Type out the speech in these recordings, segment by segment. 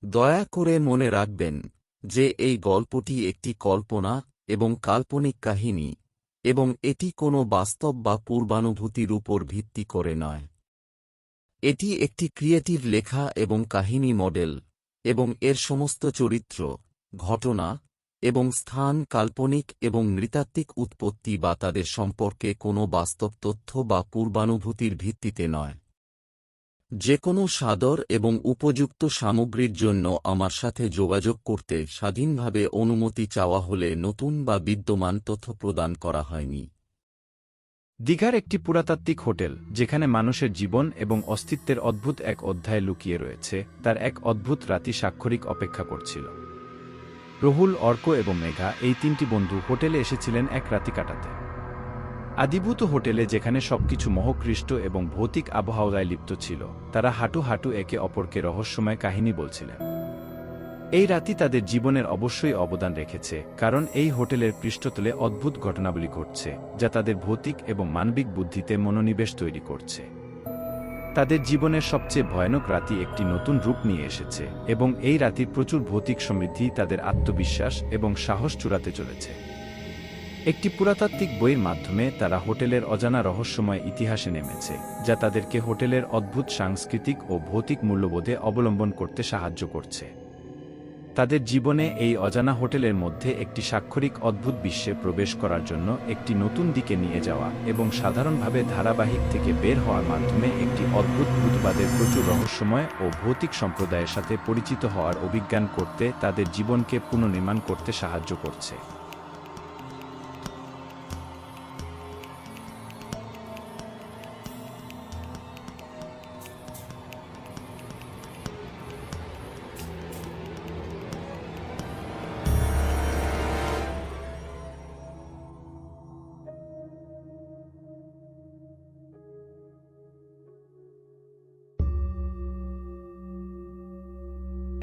দয়া করে মনে রাখবেন যে এই গল্পটি একটি কল্পনা এবং কাল্পনিক কাহিনী, এবং এটি কোনো বাস্তব বা পূর্বানুভূতির উপর ভিত্তি করে নয়। এটি একটি ক্রিয়েটিভ লেখা এবং কাহিনী মডেল, এবং এর সমস্ত চরিত্র, ঘটনা এবং স্থান কাল্পনিক এবং নৃতাত্ত্বিক উৎপত্তি বা তাদের সম্পর্কে কোনো বাস্তব তথ্য বা পূর্বানুভূতির ভিত্তিতে নয়। যেকোনো সাদর এবং উপযুক্ত সামগ্রীর জন্য আমার সাথে যোগাযোগ করতে স্বাধীনভাবে অনুমতি চাওয়া হলে নতুন বা বিদ্যমান তথ্য প্রদান করা হয়নি। দীঘার একটি পুরাতাত্ত্বিক হোটেল, যেখানে মানুষের জীবন এবং অস্তিত্বের অদ্ভুত এক অধ্যায় লুকিয়ে রয়েছে, তার এক অদ্ভুত রাতি স্বাক্ষরিক অপেক্ষা করছিল। রহুল, অর্ক এবং মেঘা, এই তিনটি বন্ধু হোটেলে এসেছিলেন এক রাতি কাটাতে। আদিভূত হোটেলে, যেখানে সবকিছু মোহকৃষ্ট এবং ভৌতিক আবহাওয়ায় লিপ্ত ছিল, তারা হাঁটু হাঁটু একে অপরকে রহস্যময় কাহিনী বলছিলেন। এই রাতি তাদের জীবনের অবশ্যই অবদান রেখেছে, কারণ এই হোটেলের পৃষ্ঠতলে অদ্ভুত ঘটনাবলী ঘটছে, যা তাদের ভৌতিক এবং মানবিক বুদ্ধিতে মনোনিবেশ তৈরি করছে। তাদের জীবনের সবচেয়ে ভয়ানক রাতি একটি নতুন রূপ নিয়ে এসেছে, এবং এই রাতির প্রচুর ভৌতিক সমৃদ্ধি তাদের আত্মবিশ্বাস এবং সাহস চূড়াতে চলেছে। একটি পুরাতাত্ত্বিক বইয়ের মাধ্যমে তারা হোটেলের অজানা রহস্যময় ইতিহাসে নেমেছে, যা তাদেরকে হোটেলের অদ্ভুত সাংস্কৃতিক ও ভৌতিক মূল্যবোধে অবলম্বন করতে সাহায্য করছে। তাদের জীবনে এই অজানা হোটেলের মধ্যে একটি স্বাক্ষরিক অদ্ভুত বিশ্বে প্রবেশ করার জন্য একটি নতুন দিকে নিয়ে যাওয়া, এবং সাধারণভাবে ধারাবাহিক থেকে বের হওয়ার মাধ্যমে একটি অদ্ভুত ভূতবাদের প্রচুর রহস্যময় ও ভৌতিক সম্প্রদায়ের সাথে পরিচিত হওয়ার অভিজ্ঞান করতে তাদের জীবনকে পুনর্নির্মাণ করতে সাহায্য করছে।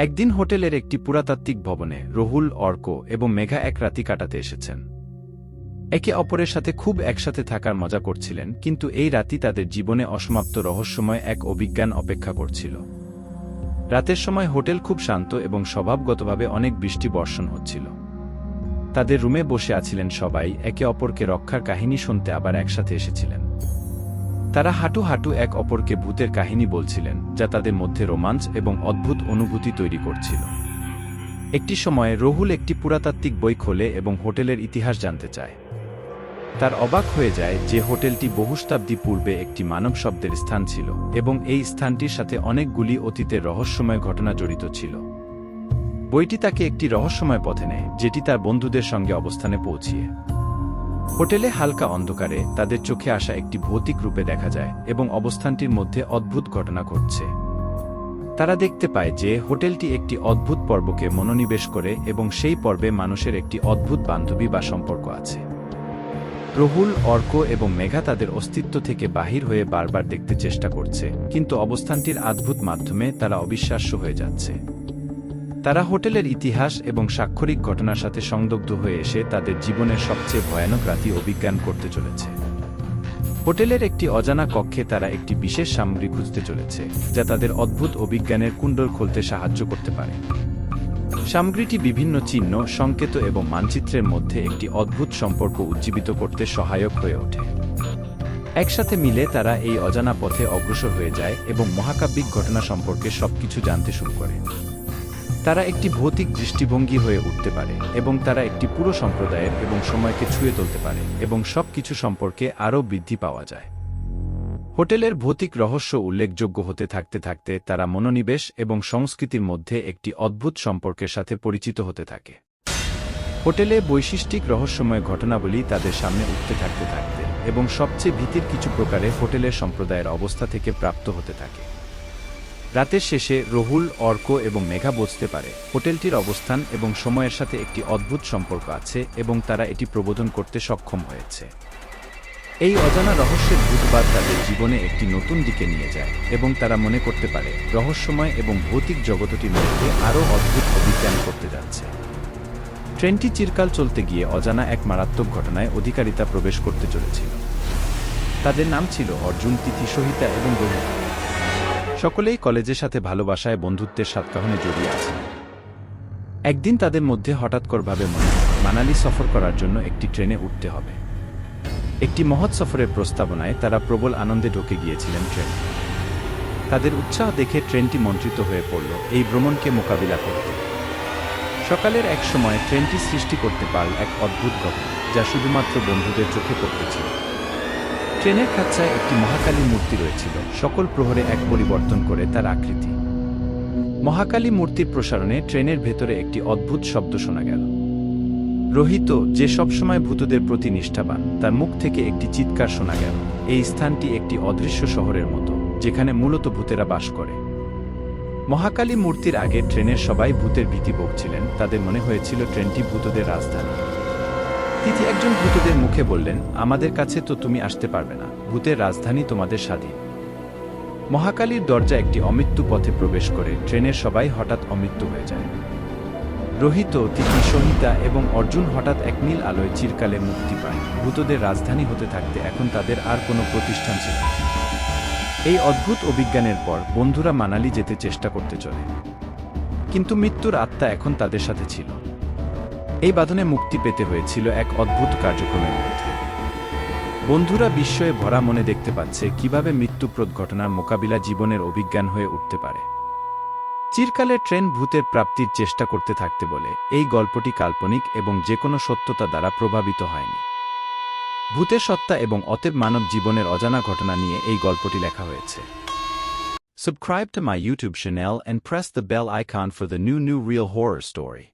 একদিন হোটেলের একটি পুরাতাত্ত্বিক ভবনে রহুল, অর্ক এবং মেঘা এক রাতি কাটাতে এসেছেন। একে অপরের সাথে খুব একসাথে থাকার মজা করছিলেন, কিন্তু এই রাতি তাদের জীবনে অসমাপ্ত রহস্যময় এক অভিজ্ঞান অপেক্ষা করছিল। রাতের সময় হোটেল খুব শান্ত এবং স্বভাবগতভাবে অনেক বৃষ্টি বর্ষণ হচ্ছিল। তাদের রুমে বসে আছিলেন সবাই, একে অপরকে রক্ষার কাহিনী শুনতে আবার একসাথে এসেছিলেন। তারা হাঁটু হাঁটু এক অপরকে ভূতের কাহিনী বলছিলেন, যা তাদের মধ্যে রোমাঞ্চ এবং অদ্ভুত অনুভূতি তৈরি করছিল। একটি সময়ে রহুল একটি পুরাতাত্ত্বিক বই খোলে এবং হোটেলের ইতিহাস জানতে চায়। তার অবাক হয়ে যায় যে হোটেলটি বহু শতাব্দী পূর্বে একটি মানব শব্দের স্থান ছিল, এবং এই স্থানটির সাথে অনেকগুলি অতীতের রহস্যময় ঘটনা জড়িত ছিল। বইটি তাকে একটি রহস্যময় পথে নেয়, যেটি তার বন্ধুদের সঙ্গে অবস্থানে পৌঁছিয়ে। হোটেলে হালকা অন্ধকারে তাদের চোখে আসা একটি ভৌতিক রূপে দেখা যায়, এবং অবস্থানটির মধ্যে অদ্ভুত ঘটনা ঘটছে। তারা দেখতে পায় যে হোটেলটি একটি অদ্ভুত পর্বকে মনোনিবেশ করে, এবং সেই পর্বে মানুষের একটি অদ্ভুত বান্ধবী বা সম্পর্ক আছে। রহুল, অর্ক এবং মেঘা তাদের অস্তিত্ব থেকে বাহির হয়ে বারবার দেখতে চেষ্টা করছে, কিন্তু অবস্থানটির অদ্ভুত মাধ্যমে তারা অবিশ্বাস্য হয়ে যাচ্ছে। তারা হোটেলের ইতিহাস এবং স্বাক্ষরিক ঘটনার সাথে সংযুক্ত হয়ে এসে তাদের জীবনের সবচেয়ে ভয়ানক রাতি অভিজ্ঞান করতে চলেছে। হোটেলের একটি অজানা কক্ষে তারা একটি বিশেষ সামগ্রী খুঁজতে চলেছে, যা তাদের অদ্ভুত অভিজ্ঞানের কুণ্ডল খুলতে সাহায্য করতে পারে। সামগ্রীটি বিভিন্ন চিহ্ন, সংকেত এবং মানচিত্রের মধ্যে একটি অদ্ভুত সম্পর্ক উজ্জীবিত করতে সহায়ক হয়ে ওঠে। একসাথে মিলে তারা এই অজানা পথে অগ্রসর হয়ে যায় এবং মহাকাব্যিক ঘটনা সম্পর্কে সবকিছু জানতে শুরু করে। তারা একটি ভৌতিক দৃষ্টিভঙ্গি হয়ে উঠতে পারে, এবং তারা একটি পুরো সম্প্রদায়ের এবং সময়কে ছুঁয়ে তুলতে পারে, এবং সবকিছু সম্পর্কে আরও বৃদ্ধি পাওয়া যায়। হোটেলের ভৌতিক রহস্য উল্লেখযোগ্য হতে থাকতে থাকতে তারা মনোনিবেশ এবং সংস্কৃতির মধ্যে একটি অদ্ভুত সম্পর্কের সাথে পরিচিত হতে থাকে। হোটেলে বৈশিষ্ট্যিক রহস্যময় ঘটনাবলী তাদের সামনে উঠতে থাকতে থাকতে, এবং সবচেয়ে ভীতির কিছু প্রকারে হোটেলের সম্প্রদায়ের অবস্থা থেকে প্রাপ্ত হতে থাকে। রাতের শেষে রহুল, অর্ক এবং মেঘা বুঝতে পারে হোটেলটির অবস্থান এবং সময়ের সাথে একটি অদ্ভুত সম্পর্ক আছে, এবং তারা এটি প্রবোধন করতে সক্ষম হয়েছে। এই অজানা রহস্যের ভূতবাদ তাদের জীবনে একটি নতুন দিকে নিয়ে যায়, এবং তারা মনে করতে পারে রহস্যময় এবং ভৌতিক জগৎটির মধ্যে আরও অদ্ভুত অভিজ্ঞান করতে যাচ্ছে। ট্রেনটি চিরকাল চলতে গিয়ে অজানা এক মারাত্মক ঘটনায় অধিকারিতা প্রবেশ করতে চলেছিল। তাদের নাম ছিল অর্জুন, তিথি, সহিতা এবং রঘু। সকলেই কলেজের সাথে ভালোবাসায় বন্ধুত্বের সাতকাহনে জড়িয়ে আছে। একদিন তাদের মধ্যে হঠাৎকরভাবে মনে হয় মানালি সফর করার জন্য একটি ট্রেনে উঠতে হবে। একটি মহৎ সফরের প্রস্তাবনায় তারা প্রবল আনন্দে ঢুকে গিয়েছিলেন ট্রেনে। তাদের উৎসাহ দেখে ট্রেনটি মন্ত্রিত হয়ে পড়ল এই ভ্রমণকে মোকাবিলা করতে। সকালের এক সময় ট্রেনটি সৃষ্টি করতে পারল এক অদ্ভুত ঘটনা, যা শুধুমাত্র বন্ধুদের চোখে পড়তেছিল। ট্রেনের খাঁচায় একটি মহাকালী মূর্তি রয়েছিল, সকল প্রহরে এক পরিবর্তন করে তার আকৃতি। মহাকালী মূর্তির প্রসারণে ট্রেনের ভেতরে একটি অদ্ভুত শব্দ শোনা গেল। রোহিত, যে সবসময় ভূতদের প্রতি নিষ্ঠাবান, তার মুখ থেকে একটি চিৎকার শোনা গেল। এই স্থানটি একটি অদৃশ্য শহরের মতো, যেখানে মূলত ভূতেরা বাস করে। মহাকালী মূর্তির আগে ট্রেনের সবাই ভূতের ভীতি ভুগছিলেন, তাদের মনে হয়েছিল ট্রেনটি ভূতদের রাজধানী। তিথি একজন ভূতদের মুখে বললেন, আমাদের কাছে তো তুমি আসতে পারবে না, ভূতের রাজধানী তোমাদের স্বাধীন। মহাকালীর দরজা একটি অমৃত্যু পথে প্রবেশ করে ট্রেনের সবাই হঠাৎ অমৃত্যু হয়ে যায়। রোহিত, তিথি, সহিতা এবং অর্জুন হঠাৎ এক নীল আলোয় চিরকালে মুক্তি পায়। ভূতদের রাজধানী হতে থাকতে এখন তাদের আর কোনো প্রতিষ্ঠান ছিল না। এই অদ্ভুত অভিজ্ঞানের পর বন্ধুরা মানালি যেতে চেষ্টা করতে চলে, কিন্তু মৃত্যুর আত্মা এখন তাদের সাথে ছিল। এই বাঁধনে মুক্তি পেতে হয়েছিল এক অদ্ভুত কার্যক্রমের মধ্যে। বন্ধুরা বিস্ময়ে ভরা মনে দেখতে পাচ্ছে কিভাবে মৃত্যুপ্রদ ঘটনার মোকাবিলা জীবনের অভিজ্ঞান হয়ে উঠতে পারে। চিরকালের ট্রেন ভূতের প্রাপ্তির চেষ্টা করতে থাকতে বলে এই গল্পটি কাল্পনিক এবং যে কোনো সত্যতা দ্বারা প্রভাবিত হয়নি। ভূতের সত্তা এবং অতএব মানব জীবনের অজানা ঘটনা নিয়ে এই গল্পটি লেখা হয়েছে। Subscribe to my YouTube channel and press the bell icon for the new real horror story.